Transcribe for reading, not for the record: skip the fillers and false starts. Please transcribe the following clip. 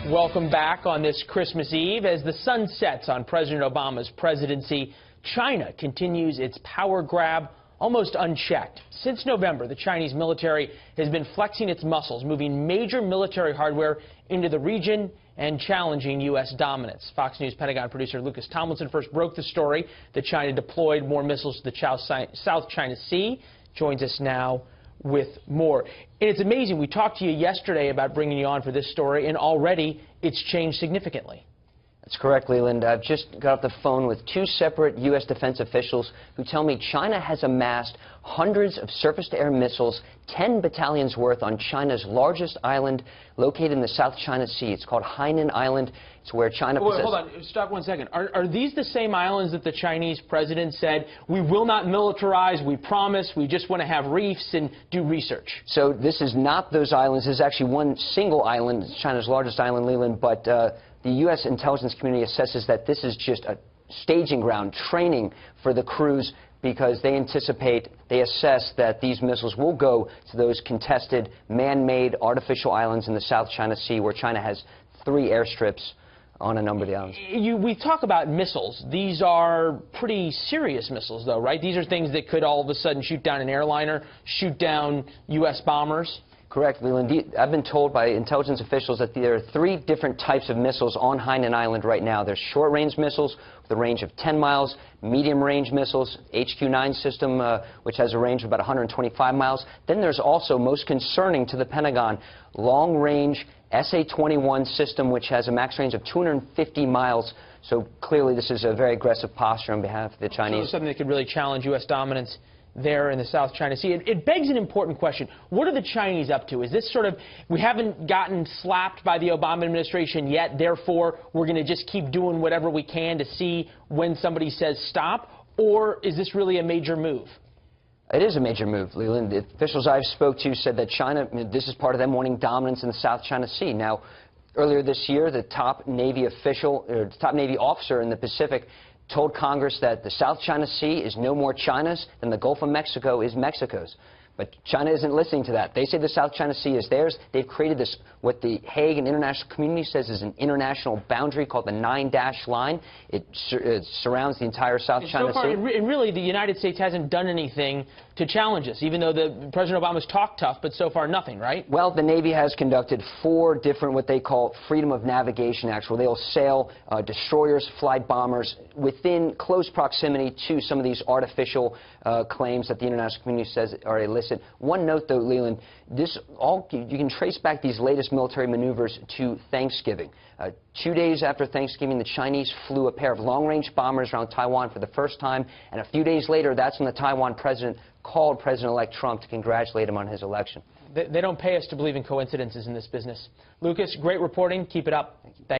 Welcome back on this Christmas Eve. As the sun sets on President Obama's presidency, China continues its power grab almost unchecked. Since November, the Chinese military has been flexing its muscles, moving major military hardware into the region and challenging U.S. dominance. Fox News Pentagon producer Lucas Tomlinson first broke the story that China deployed more missiles to the South China Sea. Joins us now with more. And it's amazing. We talked to you yesterday about bringing you on for this story, and already it's changed significantly. That's correct, Leland. I've just got off the phone with two separate U.S. defense officials who tell me China has amassed hundreds of surface-to-air missiles, 10 battalions worth, on China's largest island located in the South China Sea. It's called Hainan Island. It's where China possesses... Hold on. Stop 1 second. Are these the same islands that the Chinese president said, we will not militarize, we promise, we just want to have reefs and do research? So this is not those islands. This is actually one single island. It's China's largest island, Leland, but the U.S. intelligence community assesses that this is just a staging ground, training for the crews, because they assess that these missiles will go to those contested, man-made, artificial islands in the South China Sea, where China has 3 airstrips on a number of the islands. We talk about missiles. These are pretty serious missiles, though, right? These are things that could all of a sudden shoot down an airliner, shoot down U.S. bombers. Correct, Leland. I've been told by intelligence officials that there are 3 different types of missiles on Hainan Island right now. There's short-range missiles with a range of 10 miles, medium-range missiles, HQ-9 system, which has a range of about 125 miles. Then there's also, most concerning to the Pentagon, long-range SA-21 system, which has a max range of 250 miles. So clearly this is a very aggressive posture on behalf of the Chinese. So something that could really challenge U.S. dominance there in the South China Sea. It begs an important question. What are the Chinese up to? Is this sort of, we haven't gotten slapped by the Obama administration yet, therefore we're going to just keep doing whatever we can to see when somebody says stop? Or is this really a major move? It is a major move, Leland. The officials I've spoke to said that China, this is part of them wanting dominance in the South China Sea. Now, earlier this year, the top Navy officer in the Pacific told Congress that the South China Sea is no more China's than the Gulf of Mexico is Mexico's. But China isn't listening to that. They say the South China Sea is theirs. They've created this, what the Hague and international community says is an international boundary called the 9-dash line. It surrounds the entire South China Sea. And really, the United States hasn't done anything to challenge us, even though President Obama's talked tough, but so far nothing, right? Well, the Navy has conducted 4 different what they call freedom of navigation acts, where they'll sail destroyers, fly bombers within close proximity to some of these artificial claims that the international community says are illicit. One note, though, Leland, you can trace back these latest military maneuvers to Thanksgiving. 2 days after Thanksgiving, the Chinese flew a pair of long-range bombers around Taiwan for the first time, and a few days later, that's when the Taiwan president called President-elect Trump to congratulate him on his election. They don't pay us to believe in coincidences in this business. Lucas, great reporting. Keep it up. Thank you.